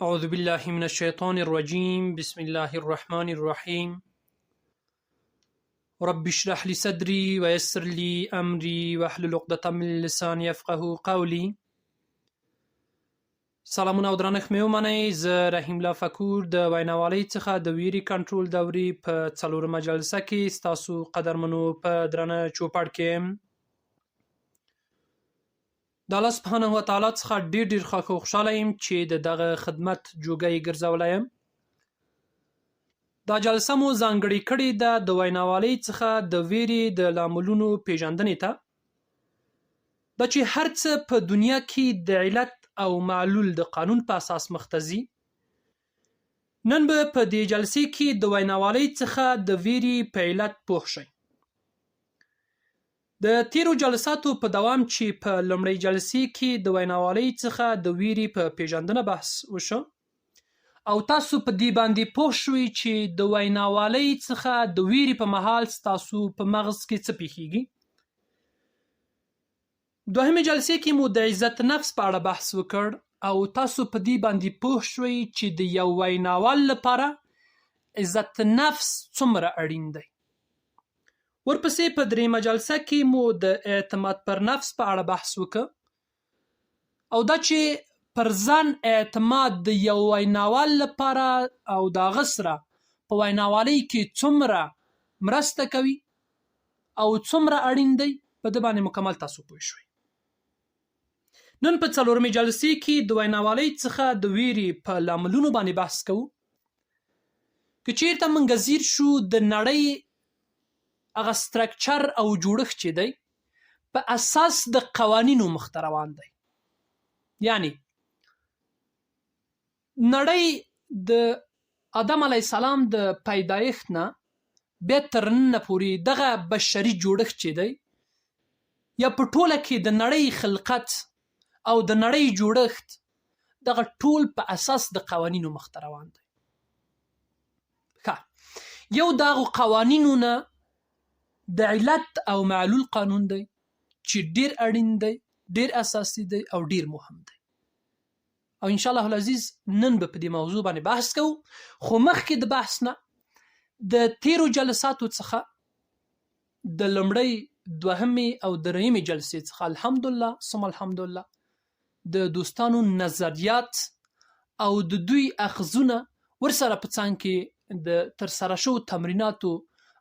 أعوذ بالله من الشيطان الرجيم. بسم الله الرحمن الرحيم. رب اشرح لي صدري ويسر لي أمري واحلل عقدة من لساني يفقهوا قولي. سلامونه او درنښت مې ومنئ. زه رحیم الله فکور د ویناوالۍ څخه د ویري کنټرول دورې په 4مه جلسه کې ستاسو قدرمنو په درنه چوپړ کې یم. د الله سبحانه وتعالی څخه ډیر خوښ او خوشحاله یم چې د دغه خدمت جوګی ګرځولی یم. دا جلسه مو ځانګړې کړې ده د ویناوالۍ څخه د ویرې د لاملونو پیژندنې ته. دا چې هر څه په دنیا کې د علت او معلول د قانون په اساس مخته ځي. نن به په دې جلسې کې د ویناوالۍ څخه د ویرې په علت پوه شئ. د تیرو جلساتو په دوام چې په لومړۍ جلسې کې د ویناوالۍ څخه د ویرې په پیژندنه بحث وشو او تاسو په دې باندې پوه شوئ چې د ویناوالۍ څخه د ویرې په مهال ستاسو په مغز کې څه پیښیږي. دوهمې جلسې کې مو د عزت نفس په اړه بحث وکړ او تاسو په دې باندې پوه شوئ چې د یو ویناوال لپاره عزت نفس څومره اړین دی. ورپسې په دریمه جلسه کې مو د اعتماد پر نفس په اړه بحث وکړ او دا چې پر ځان اعتماد د یو ویناوال لپاره او د هغه سره په ویناوالۍ کې څومره مرسته کوي او څومره اړین دی، په دې باندې مکمل تاسو پوه شوئ. نن په 4مې جلسې کې د ویناوالۍ څخه د ویرې په لاملونو باندې بحث کوو. که چیرته موږ ځیر شو د نړۍ هغه سترکچر او جوړښت چې دی په اساس د قوانینو مخته روان دی. یعنی نړۍ د آدم علیه السلام د پیدایښت نه بیا تر ننه پورې دغه بشري جوړښت چې دی یا په ټوله کې د نړۍ خلقت او د نړۍ جوړښت دغه ټول په اساس د قوانینو مخته روان دی. یو دغه قوانینو نه د علت او معلول قانون دی چې ډیر اړین دی، ډیر اساسي دی او ډیر مهم دی. او ان شاء الله العزیز نن به په دې موضوع باندې بحث کوو. خو مخکې د بحث نه د تیرو جلساتو څخه د لومړۍ، دوهمې او دریمې جلسې څخه الحمدلله ثم الحمدلله د دوستانو نظریات او د دوی اخذونه ورسره په څنګ کې د ترسره شو تمریناتو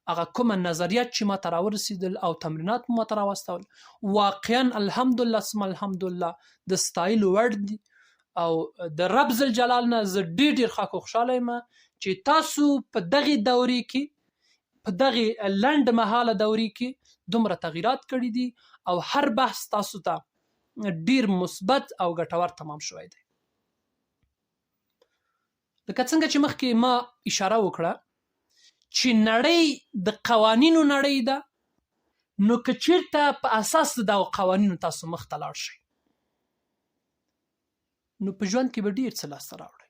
هغه کومه نظریات چې ما ته راورسېدل او تمرینات ما ته راوستول واقعا الحمدلله ثم الحمدلله د ستایلو وړ دي او د رب ذوالجلال نه زه ډیر ښه او خوشحاله یم چې تاسو په دغه دورې کې، په دغه لنډ مهاله دورې کې دومره تغییرات کړي دي او هر بحث تاسو ته ډیر مثبت او ګټور تمام شوی دی. لکه څنګه چې مخکې ما اشاره وکړه چې نړۍ د قوانینو نړۍ ده، نو که چیرته په اساس د دغو قوانینو تاسو مخته لاړ شئ نو په ژوند کې به ډیر څه لاسته راوړئ.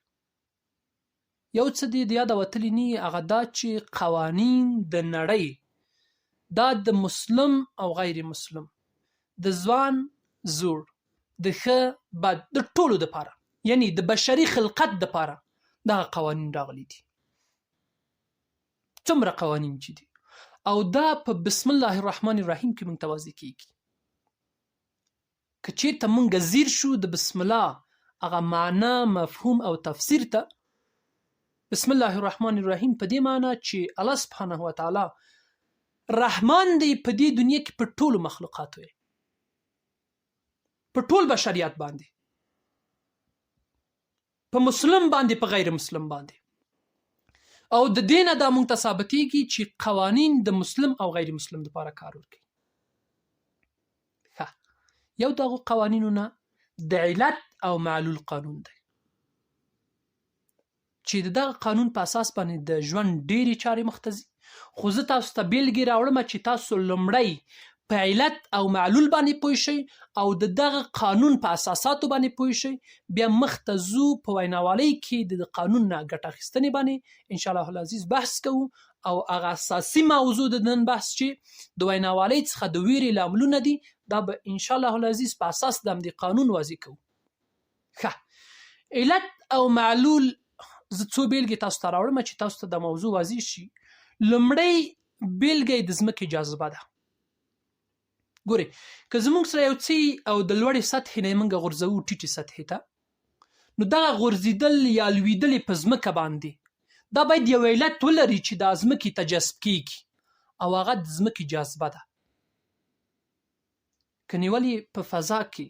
یو څه دې د یاده وتلي نه، هغه دا چې قوانین د نړۍ دا د مسلم او غیر مسلم، د ځوان زوړ، د ښه بد، د ټولو دپاره، یعنی د بشري خلقت دپاره دغه قوانین راغلي دي. څومره قوانین چې دي او دا په بسم الله الرحمن الرحیم کې موږ ته واضح کیږي. که چیرته موږ ځیر شو د بسم الله هغه معنا، مفهوم او تفسیر ته، بسم الله الرحمن الرحیم په دې معنا چې الله سبحانه وتعالی رحمان دی په دې دنیا کې په ټولو مخلوقاتو، په ټول بشریت باندې، په مسلم باندې، په غیر مسلم باندې. او د دې نه دا موږ ته ثابتېږي چې قوانین د مسلم او غیر مسلم دپاره کار ورکوي. یو دغو قوانینو نه د علت او معلول قانون دی چې د دغه قانون په اساس باندې د ژوند ډېرې چارې مخته ځي. خو زه تاسو ته بیلګې راوړم چې تاسو لومړی په علت او معلول باندې پوه شئ او د دغه قانون په اساساتو باندې پوه شئ، بیا مخته ځو په ویناوالۍ کې د قانون نه ګټه اخیستنې باندې ان شاء الله العزیز بحث کوو. او هغه اساسي موضوع د نن بحث چې د ویناوالۍ څخه د ویرې لاملونه دي، دا به ان شاء الله العزیز په اساس د همدې قانون واضح کوو. علت او معلول زه څو بیلګې تاسو ته راوړم چې تاسو ته د موضوع واضح شي. لومړی بیلګه د ځمکې جاذبه ده. ګورئ که زموږ سره یو څه او د لوړې سطحې نه یې موږ غورځوو ټیټې سطحې ته، نو دغه غورځېدل یا لوېدل په ځمکه باندې دا باید یو علت ولري چې دا ځمکې ته جذب کېږي او هغه د ځمکې جاذبه ده. که نیولې په فضا کې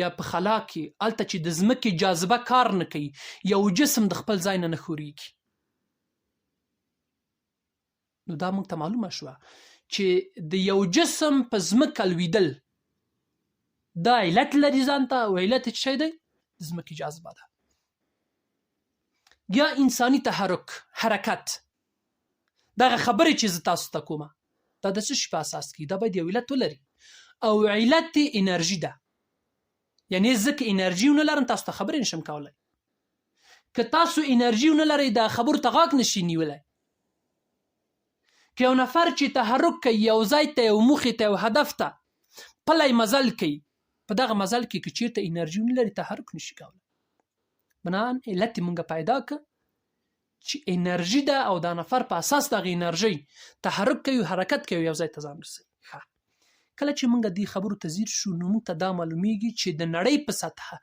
یا په خلا کې هلته چې د ځمکې جاذبه کار نه کوي، یو جسم د خپل ځای نه نه ښورېږي، نو دا موږ ته معلومه شوه چې د یو جسم په ځمکه لوېدل دا علت لري ځان ته، او علت یې څه شی دی؟ د ځمکې جاذبه ده. یا انساني تحرک، حرکت، دغه خبرې چې زه تاسو ته کومه دا د څه شي په اساس کې دا باید یو علت ولري، او علت یې انرژي ده. یعنی زه که انرژي ونه لرم تاسو ته خبرې نشم کولی. که تاسو انرژي ونه لرئ دا خبرو ته غاږ نشي نیولی. که یو نفر چې تحرک کوي یو ځای ته، یو موخې ته، یو هدف ته پلی مزل کوي، په دغه مزل کې که چېرته انرژي ونه لري تحرک نشي کولی. بناهن علت یې موږ پیدا کړه چې انرژي ده، او دا نفر په اساس دغه انرژۍ تحرک کوي، حرکت کوي، یو ځای ته ځان رسوي. کله چې موږ دې خبرو ته ځیر شو نو موږ ته دا معلومیږي چې د نړۍ په سطحه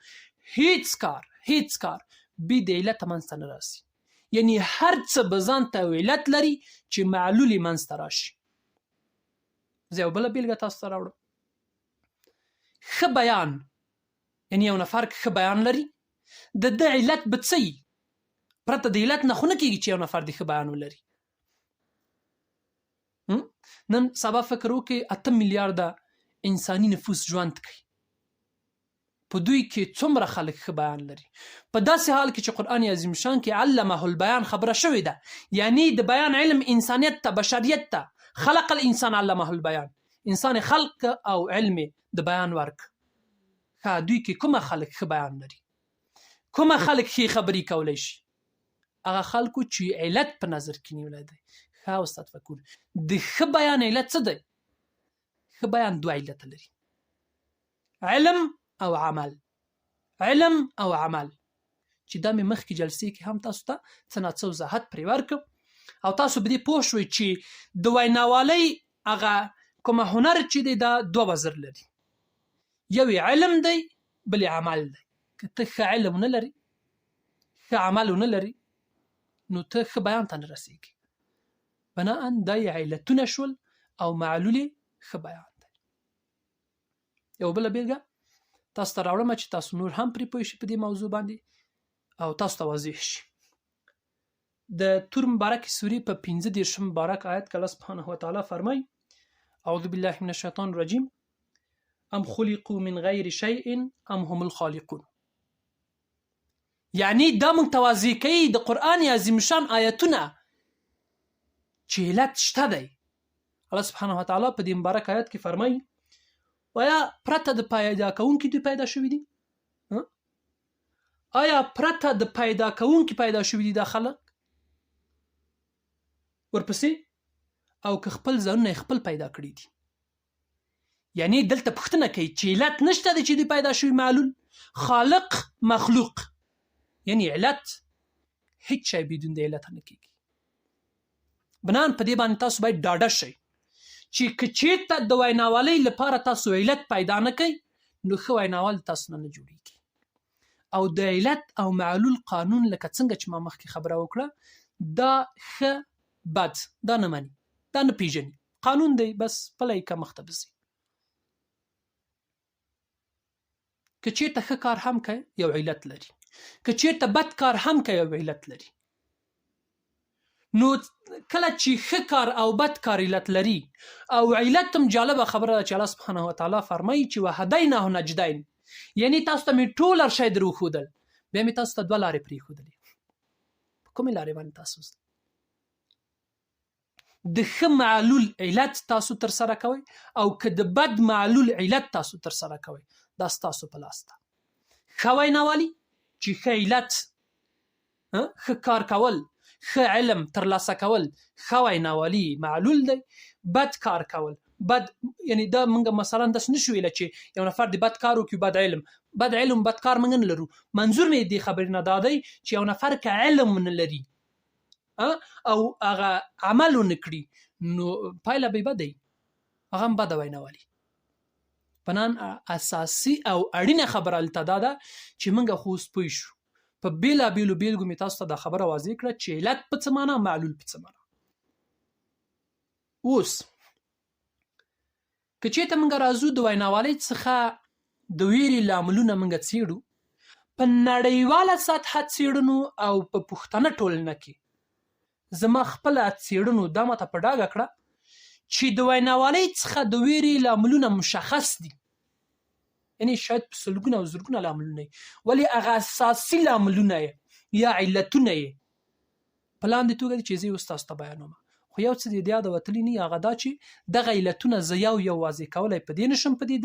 هیڅ کار بې د علته منځته نه راسي. یعنی هر څه به ځان ته علت لري چې معلول یې منځته راشي. زه یو بله بېلګه تاسو ته راوړم. ښه بیان، یعنی یو نفر که ښه بیان لري د ده علت به څه وي؟ پرته د علت نه خو نه کېږي چې یو نفر د ښه بیان ولري. نن سبا فکر وکړئ 8 میلیارده انساني نفوس ژوند کوي، په دوی کې څومره خلک ښه بیان لري، په داسې حال کې چې قرآن عظیم شان کې علمه البیان خبره شوې ده. یعنی د بیان علم انسانیت ته، بشریت ته، خلق الانسان علمه البیان، انسان خلق او علم د بیان ورک. دوی کې کومه خلک ښه بیان لري، کومه خلک ښې خبرې کولی شي؟ هغه خلکو چې علت په نظر کې نیولی دی. ښه استاد فکر د ښه بیان علت څه دی؟ ښه بیان 2 علت لري، علم او عمل. علم او عمل چې دا مې مخکې جلسې کې هم تاسو ته څه نه څه وضاحت پرې ورکړم، او تاسو به دې پوه شوئ چې د ویناوالۍ هغه کومه هنر چې دی دا 2 وزر لري، یو علم دی بل عمل دی. که ته ښه علم نه لري، ښه عمل نه لري، نو ته ښه بیان ته نه رسېږي. بناءً دا یې علتونه شول او معلول یې ښه بیان دی. یو بله بېلګه تاسو ته راوړم چې تاسو نور هم پرې پوه شئ په دې موضوع باندې او تاسو ته واضح شي. د تور مبارک سورې په 15 مبارک آیت کې الله سبحانه وتعالی فرمایي: اعوذ بالله من الشیطان الرجیم ام خلقوا من غیر شیء ام هم الخالقون. یعنی دا موږ ته واضح کوي د قرآن عظیم شان آیتونه چې علت شته دی. الله سبحانه وتعالی په دې مبارک آیت کې فرمایي: آیا پرته د پیدا کوونکي دوی پیدا شوي دي؟ آیا پرته د پیدا کوونکي پیدا شوي دي دا خلق؟ ورپسې او که خپل ځانونه خپل پیدا کړي دي. یعنی دلته پوښتنه کوي چې علت نشته دی چې دوی پیدا شوي معلول؟ خالق مخلوق، یعنی علت هیڅ شی بدون د علت نه کېږي. بنان په دې باندې تاسو باید ډاډه شئ چې که چېرته د ویناوالۍ لپاره تاسو علت پیدا نه کړئ نو ښه ویناوال تاسو نه جوړېږي. او د علت او معلول قانون لکه څنګه چې ما مخکې خبره وکړه دا ښه بد دا نه مني، دا نه پیژني. قانون دی بس پلی که مخته بځي. که چېرته ښه کار هم کوي یو علت لري، که چېرته بد کار هم کوي یو علت لري. نو کله چې ښه کار او بد کار علت لري او علت هم جالبه خبره ده چې الله سبحانه وتعالی فرمایي چې وهدیناه النجدین، یعنی تاسو ته مې ټول هر شی در وښودل، بیا مې تاسو ته 2 لارې پرېښودلې. په کومې لارې باندې تاسو د ښه معلول علت تاسو ترسره کوئ او که د بد معلول علت تاسو ترسره کوئ، دا ستاسو په لاس ده. ښه ویناوالي چې ښه علت، ښه کار کول، ښه علم ترلاسه کول، ښه ویناوالي معلول دی. بد کار کول، بد یعنی دا موږ مثلا داسې نشو ویلی چې یو نفر د بد کار وکړي بد علم بد کار موږ نه لرو. منظور مې دې خبرې نه دا دی چې یو نفر که علم نه لري او هغه عمل ونه کړي نو پایله به بده وي، هغه هم بده ویناوالي. په نن اساسي او اړینه خبره هلته دا ده چې موږ خو اوس پوه شو په بېلابېلو بېلګو مې تاسو ته دا خبره واضح کړه چې علت په څه معنا، معلول په څه معنا. اوس که چېرته موږ راځو د ویناوالۍ څخه د ویرې لاملونه موږ څېړو، په نړیواله سطحه څېړنو او په پښتنه ټولنه کې زما خپله څېړنو دا ماته په ډاګه کړه چې د ویناوالۍ څخه د ویرې لاملونه مشخص دي، یعنی شاید په سلګونه او زرګونه لاملونه وي، ولې هغه اساسي لاملونه یا علتونه یې په لاندې توګه دي چې زه یې اوس تاسو ته بیانوم. خو یو څه دې د یاده وتلي نه، هغه دا چې دغه علتونه زه یو واضح کولی په دې نشم په دې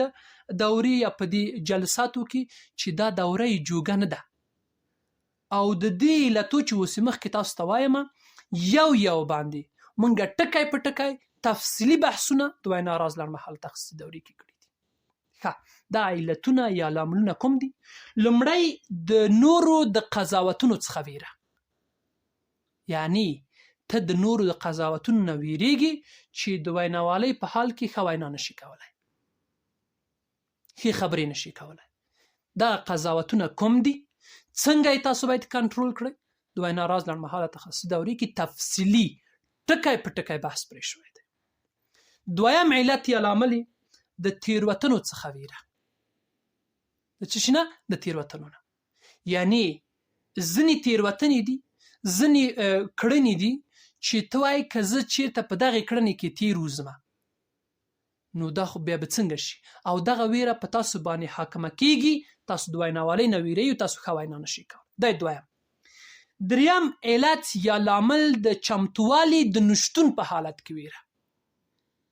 دورې یا په دې جلساتو کې چې دا دوره یې جوګه نه ده، او د دې علتو چې اوس مخکې تاسو ته وایم یو باندې موږ ټکی په ټکی تفصیلي بحثونه د وینا راز لنډمهاله تخصصي دورې کې کړي دي. دا علتونه یا لاملونه کوم دي؟ لومړی د نورو د قضاوتونو څخه ویره، یعنی ته د نورو د قضاوتونو نه ویریږي چې د ویناوالۍ په حال کې ښه وینا نشي کولی، ښې خبرې نشي کولی. دا قضاوتونه کوم دي؟ څنګه یې تاسو باید کنټرول کړئ؟ د وینا راز لنډمهاله تخصصي دورې کې تفصیلي ټکی په ټکی بحث پرې شوی دی. دویم علت یا لامل د تیروتنو څخه ویره. د څه شي نه؟ د تیروتنو نه. یعنی ځینې تیروتنې دي، ځینې کړنې دي چې ته وایې که زه چېرته په دغې کړنې کې تیر وځمه نو دا خو بیا به څنګه شي، او دغه ویره په تاسو باندې حاکمه کیږي، تاسو د ویناوالۍ نه ویریږئ، تاسو ښه وینا نشئ کولی. دا دویم. دریم علت یا لامل د چمتووالي د نشتون په حالت کې ویره.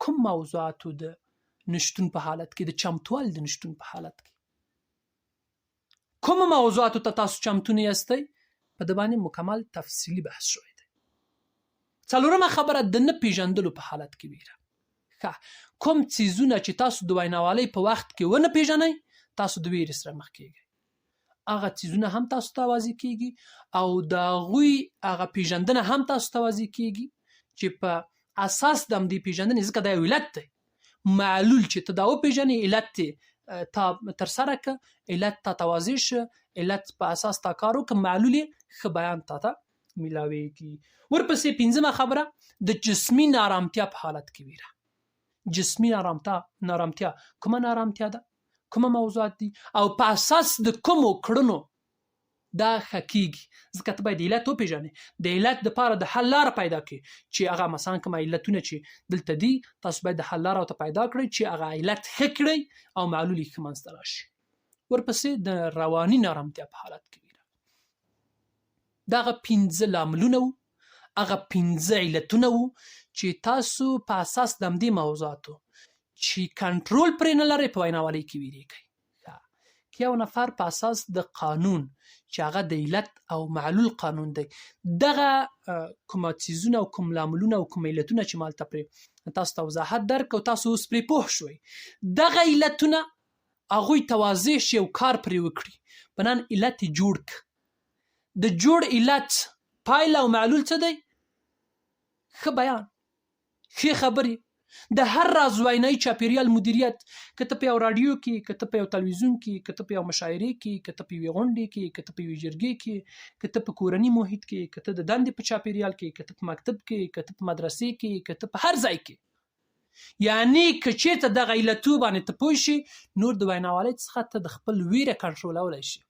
کوم موضوعاتو د نشتون په حالت کې، د چمتووالي د نشتون په حالت کې کوم موضوعاتو ته تاسو چمتو نه یاستئ؟ په د باندې مکمل تفصیلي بحث شوی دی. څلورمه خبره د نه پیژندلو په حالت کې ویره. کوم څیزونه چې تاسو د ویناوالۍ په وخت کې ونه پیژنئ، تاسو د ویرې سره مخ کیږئ. هغه څیزونه هم تاسو ته واضح کیږي او د هغوی هغه پیژندنه هم تاسو ته واضح کیږي چې په اساس د همدې پیژندنې، ځکه دا یو علت دی، معلول چې ته دا وپیژنې، علت تا ترسره که، علت تا واضح شه، علت په اساس تا کار وکړه، معلول یې ښه بیان تا ته میلاویږي. ورپسې پنځمه خبره د جسمي نارامتیا په حالت کې ویره. جسمي نارامتیا کومه نارامتیا ده؟ کومه موضوعات دي او په اساس د کومو کړنو دا ښه کیږي؟ ځکه ته باید علت وپیژنې، د علت دپاره د حل لاره پیدا کړي چې هغه مثلا کومه علتونه چې دلته دي تاسو باید د حل لاره ورته پیدا کړئ چې هغه علت ښه کړئ او معلول یې ښه منځته راشي. ورپسې د رواني نارامتیا په حالت کې ویره. دغه 15 لاملونه وو، هغه 15 علتونه وو چې تاسو په اساس د همدې موضوعاتو چې کنټرول پرې نه لرئ په ویناوالۍ کې ویریږئ. که یو نفر په اساس د قانون چې هغه د علت او معلول قانون دی، دغه کومه څیزونه او کوم لاملونه او کوم علتونه چې مالته پرې تاسو ته وضاحت درک او تاسو اوس پرې پوه شوئ، دغه علتونه هغوی ته واضح شي او کار پرې وکړي. په نن علت یې جوړ کړه. د جوړ علت پایله او معلول څه دی؟ ښه بیان، ښې خبرې، د هر راز وینایي چاپیریال مدیریت. که ته په یو راډیو کې، که ته په یو تلویزیون کې، که ته په یو مشاعرې کې، که ته په یوې غونډې کې، که ته په یوې جرګې کې، که ته په کورني محیط کې، که ته د دندې په چاپیریال کې، که ته په مکتب کې، که ته په مدرسې کې، که ته په هر ځای کې، یعنی که چېرته دغه علتو باندې ته پوه شي، نور د ویناوالۍ څخه ته د خپل ویره کنټرولولی شي.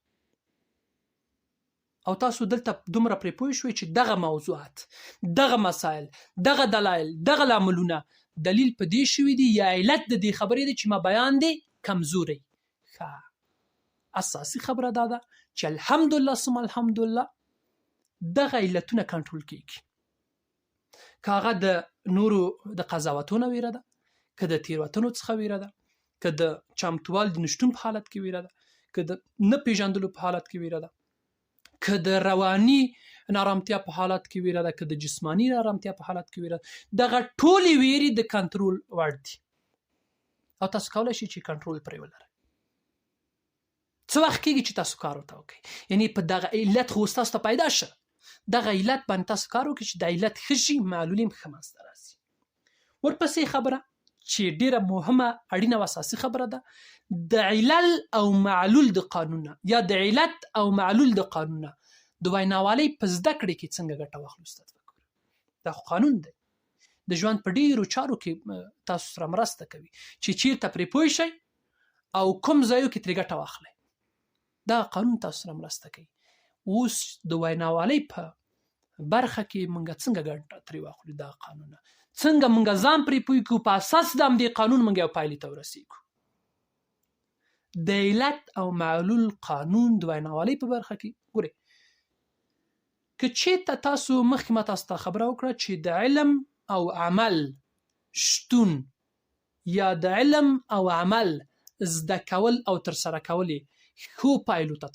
او تاسو دلته دومره پرې پوه شوئ چې دغه موضوعات، دغه مسایل، دغه دلایل، دغه لاملونه دلیل په دې شوي دي یا علت د دې خبرې دی چې ما بیان دی کمزوری. اساسي خبره دا ده چې الحمدلله ثم الحمدلله دغه علتونه کنټرول کیږي. که هغه د نورو د قضاوتونو ویره ده، که د تیروتنو څخه ویره ده، که د چمتووالي د نشتون په حالت کې ویره ده، که د نه پیژندلو په حالت کې ویره ده، که د رواني نارامتیا په حالت کې ویره ده، که د جسمانی نارامتیا په حالت کې ویره ده، دغه ټولې ویرې د کنټرول وړ دي. او تاسو کولی شئ چې کنټرول پرې ولرئ. څه وخت کېږي چې تاسو کار ورته وکړئ، یعنې په دغه علت خو اوس تاسو ته پیدا شه، دغه علت باندې تاسو کار وکړئ چې د علت ښه شي، معلول یې ښه منځته راسي. ورپسې خبره چې ډیره مهمه اړینه او اساسي خبره ده، د علل او معلول د قانونه یا د علت او معلول د قانونه د ویناوالۍ په زده کړې کې څنګه ګټه واخلو. استاد فکر دا خو قانون دی، د ژوند په ډیرو چارو کې تاسو سره مرسته کوي چې چیرته پرې پوه شئ او کوم ځایو کې ترې ګټه واخلئ. دا قانون تاسو سره مرسته کوي. اوس د ویناوالۍ په برخه کې موږ څنګه ګټه ترې واخلو، دا قانونه څنګه موږ ځان پرې پوه کړو، په اساس د همدې قانون موږ یو پایلې ته ورسېږو. د علت او معلول قانون د ویناوالۍ په برخه کې ګورئ، که چېرته تاسو مخکې ما تاسو ته خبره وکړه چې د علم او عمل شتون یا د علم او عمل زده کول او ترسره کول ښو پایلو ته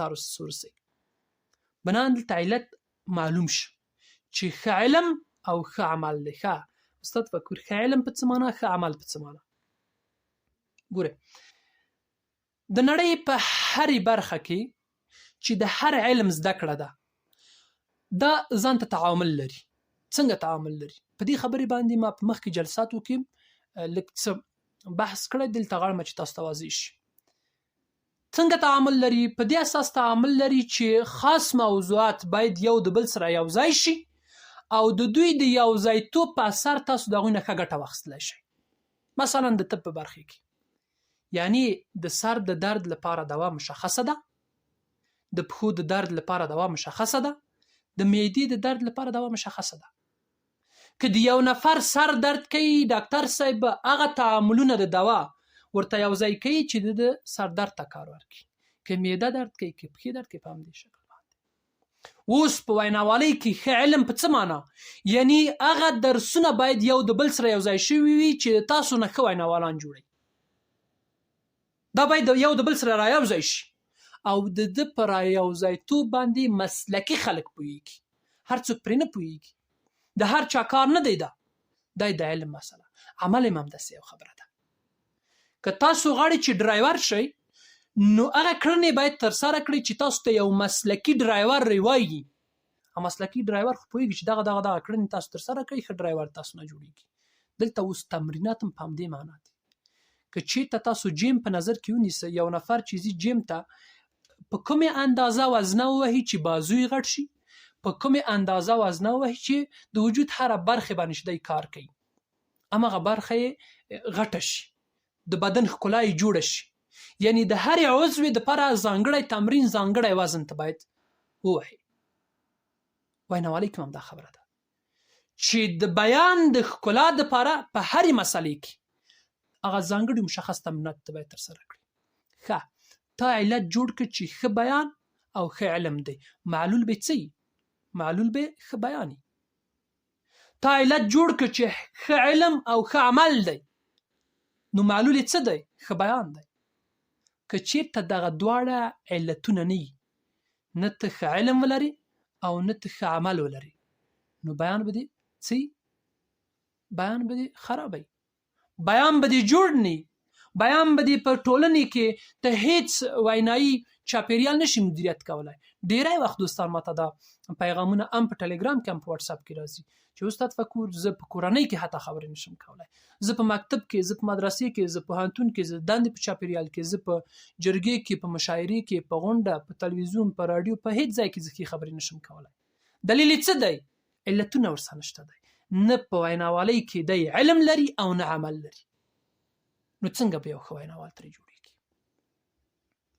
تاسو ورسئ، بنا دلته علت معلوم شي چې ښه علم او ښه عمل دی. ښه استاد فکر ښه علم په څه معنا، ښه عمل په څه معنا؟ ګوره د نړۍ په هرې برخه کې چې د هر علم زده کړه ده، دا ځان ته تعامل لري. څنګه تعامل لري؟ په دې خبرې باندې ما په مخکې جلساتو کې لږ څه بحث کړی، دلته غواړم چې تاسو ته واضح شي. څنګه تعامل لري؟ په دې اساس تعامل لري چې خاص موضوعات باید یو د بل سره یو ځای شي او د دوی د یو ځای توب په اثر تاسو د هغوی نه ښه ګټه واخیستلی شئ. مثلا د طب په برخه کې، یعنی د سر د درد لپاره دوا مشخصه ده، د پښو د درد لپاره دوا مشخصه ده، د معدې د درد لپاره دوا مشخصه ده. که د یو نفر سر درد کوي، ډاکټر صاحب هغه تعاملونه د دوا ورته یو ځای کوي چې د سر درد ته کار ورکړي. که معده درد کوي، که پښې درد کوي، په همدې شکل باندې. اوس په ویناوالۍ کې ښه علم په څه معنا؟ یعنی هغه درسونه باید یو د بل سره یو ځای شوي وي چې تاسو نه ښه ویناوالان جوړوي. دا باید یو د بل سره را یو ځای شي او د ده په را یو ځای توب باندې مسلکي خلک پوهېږي. هر څوک پرې نه پوهېږي، د هر چا کار نه دی. دا د علم مسله. عمل هم همداسې یو خبره ده. که تاسو غواړئ چې ډرایور شئ، نو هغه کړنې باید ترسره کړئ چې تاسو ته یو مسلکي ډرایور وایي. مسلکي ډرایور خو پوهېږي چې دغه کړنې تاسو ترسره کړئ، ښه ډرایور تاسو نه جوړېږي. دلته اوس تمرینات هم په همدې معنا دي. که چېرته تاسو جیم په نظر کې ونیسئ، یو نفر چې ځي جیم ته، په کومې اندازه وزنه ووهي چې بازو یې غټ شي، په کومې اندازه وزنه ووهي چې د وجود هره برخې باندې چې دی کار کوي، هماغه برخه یې غټه شي، د بدن ښکلا یې جوړه شي. یعنی د هرې عضوې دپاره ځانګړی تمرین، ځانګړی وزن ته باید ووهي. ویناوالۍ کې هم دا خبره ده چې د بیان د ښکلا دپاره په هرې مسلې کې هغه ځانګړي مشخص تمرینات ته باید ترسره کړي. ښه تا علت جوړ کړ چې ښه بیان او ښه علم دی، معلول به څه وي؟ معلول به ښه بیان وي. تا علت جوړ کړ چې ښه علم او ښه عمل دی، نو معلول یې څه دی؟ ښه بیان دی. که چېرته دغه دواړه علتونه نه وي، نه ته ښه علم ولري او نه ته ښه عمل ولري، نو بیان به دې څه وي؟ بیان به دې خراب وي، بیان به دې جوړ نه وي، بیان به دې په ټولنې کې ته هیڅ وینایي چاپیریال نشي مدیریت کولی. ډیری وخت دوستان ماته دا پیغامونه هم په ټلګرام کې هم په واتساپ کې راځي چې استاد فکر زه په کورنۍ کې حتی خبرې نشم کولی، زه په مکتب کې، زه په مدرسې کې، زه په پوهنتون کې، زه دندې په چاپیریال کې، زه په جرګې کې، په مشاعرې کې، په غونډه، په تلویزیون، په راډیو، په هیڅ ځای کې زه ښې خبرې نشم کولی. دلیل یې څه دی؟ علتونه ورسره نشته دی. نه په ویناوالۍ کې دی علم لري او نه عمل لري. نو څنګه به یو ښه ویناوال ترې جوړېږي؟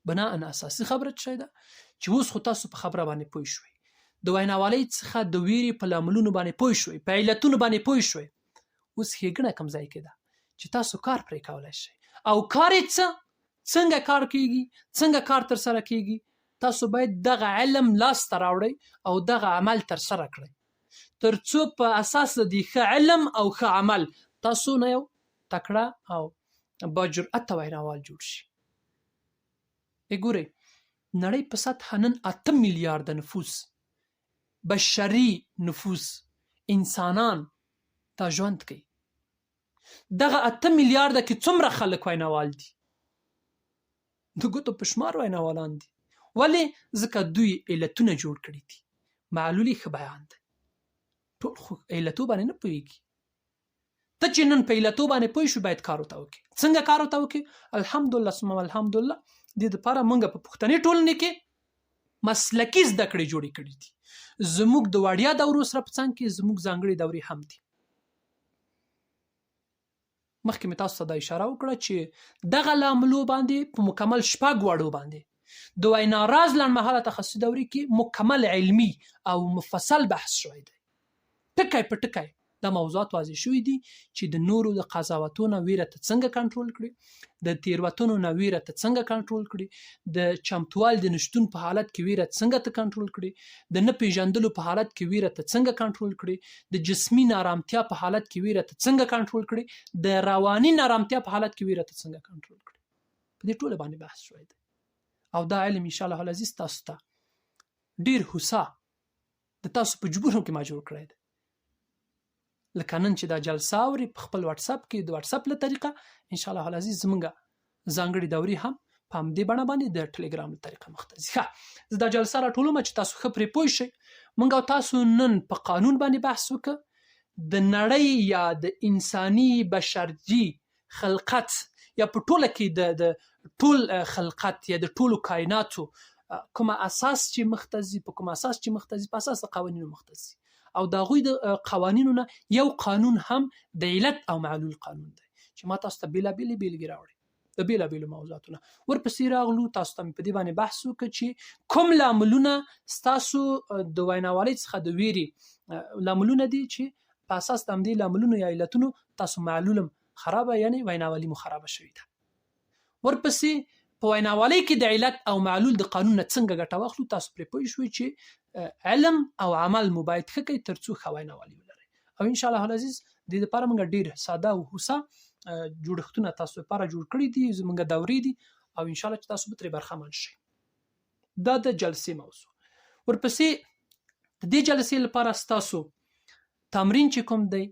بناءً اساسي خبره څه ده چې اوس خو تاسو په خبره باندې پوه شوئ، د ویناوالۍ څخه د ویرې په لاملونو باندې پوه شوئ، په علتونو باندې پوه شوئ. اوس ښېګڼه کوم ځای کې ده چې تاسو کار پرې کولی شئ. او کار یې څنګه کار کېږي، څنګه کار ترسره کېږي؟ تاسو باید دغه علم لاسته راوړئ او دغه عمل ترسره کړئ، تر څو په اساس د ښه علم او ښه عمل تاسو نه یو تکړه او با جرأته ویناوال جوړ شي. ګورئ نړۍ په سطحه نن 8 میلیارده نفوس، بشري نفوس، انسانان دا ژوند کوي. دغه 8 میلیارده کې څومره خلک ویناوال دي؟ د ګوتو په شمار ویناوالان دي. ولې؟ ځکه دوی علتونه جوړ کړي دي. معلول یې ښه بیان دی. ټول خو علتو باندې نه پوهېږي. ته چې نن په علتو باندې پوه شو باید کار ورته وکړې. څنګه کار ورته وکړې؟ الحمدلله ثم الحمدلله دې دپاره موږ په پښتني ټولنې کې مسلکي زده کړې جوړې کړي دي. زموږ د وړیا دورو سره په څنګ کې زموږ ځانګړې دورې هم دي. مخکې مې تاسو ته دا اشاره وکړه چې دغه لاملو باندې په مکمل 6 وړو باندې د وینا راز لنډمهاله تخصصي دورې کې مکمل علمي او مفصل بحث شوی دی. ټکی په ټکی دا موضوعات واضح شوي دي چې د نورو د قضاوتونو ویره ته څنګه کنټرول کړي، د تیروتنو نه ویره ته څنګه کنټرول کړي، د چمتووالي د نشتون په حالت کې ویره څنګه ته کنټرول کړي، د نه پیژندلو په حالت کې ویره ته څنګه کنټرول کړي، د جسمي نارامتیا په حالت کې ویره ته څنګه کنټرول کړي، د رواني نارامتیا په حالت کې ویره ته څنګه کنټرول کړي. په دې ټوله باندې بحث شوی دی او دا علم ان شاء الله العزیز تاسو ته ډیر هوسا د تاسو په جبورو کې ما جوړ کړی دی. لکه نن چې دا جلسه اوري په خپل واتس اپ کې د واتس اپ له طریقه ان شاء الله العزیز زمونږ ځانګړي دوري هم په همدې بڼه باندې د ټلګرام له طریقه مخ ته ځي. زه دا جلسه راټولوم چې تاسو ښه پرې پوه شئ. موږ او تاسو نن په قانون باندې بحث وکړو. د نړۍ یا د انساني بشري خلقت یا په ټوله کې د ټول خلقت یا د ټولو کائناتو کومه اساس چې مختزي په کوم اساس چې مختزي په اساس قوانینو مختزي او دا غوی د قوانینو نه یو قانون هم د علت او معلول قانون دی چې ما تاسو ته بیلابېلې بیلګې راوړې د بیلابېلو موضوعاتونه. ورپسې راغلو تاسو ته په دې باندې بحث وکړو چې کوم لاملونه ستاسو د ویناوالۍ څخه د ویرې لاملونه دي چې په اساس د همدې لاملونو یا علتونو تاسو معلولم خرابه یعنی ویناوالي مو خرابه شوې ده. ورپسې په ویناوالۍ کې د علت او معلول د قانون نه څنګه ګټه واخلو. تاسو پرې پوه شوئ چې علم او عمل مو باید ښه کوي تر څو ښه ویناوالي ولرئ. او ان شاء الله العزیز د دې لپاره موږ ډېر ساده او هوسا جوړښتونه تاسو لپاره جوړ کړي دي. زموږ دورې دي او ان شاء الله چې تاسو به ترې برخمن شئ. دا د جلسې موضوع. ورپسې د دې جلسې لپاره ستاسو تمرین چې کوم دی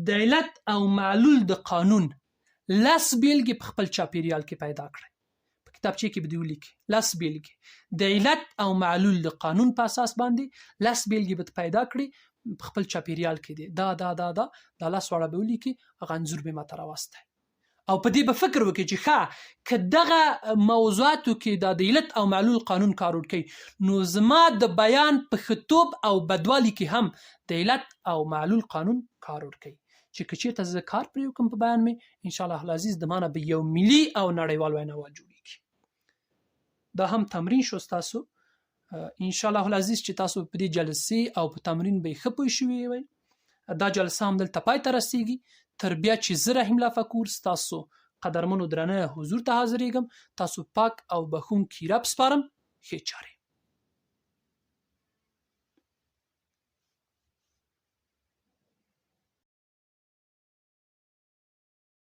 د علت او معلول د قانون 10 بیلګې په خپل چاپیریال کې پیدا کړئ. په کتابچې کې به دې ولیکئ 10 بیلګې د علت او معلول د قانون په اساس باندې 10 بیلګې به پیدا کړئ په خپل چاپیریال کې دي. دا 10 وړه به ولیکئ. هغه انځور به ماته راوستئ او په دې به فکر وکړئ چې ښه که دغه موضوعاتو کې دا د علت او معلول قانون کار وکړي نو زما د بیان په ښه‌توب او بدوالي کې هم د علت او معلول قانون کار وکړي چې که چېرته زه کار پرې وکړم په بیان مې ان شاء الله العزیز د ما نه به یو ملي او نړیوال ویناوال جوړېږي. دا هم تمرین شو ستاسو ان شاء الله العزیز چې تاسو په دې جلسې او په تمرین به ښه پوه شوي وئ. دا جلسه هم دلته پای ته رسیږي. تر بیا چې زه رحیم الله فکور ستاسو قدرمنو درنه حضور ته حاضرېږم. تاسو پاک او بخښونکي رب سپارم. ښې چارې.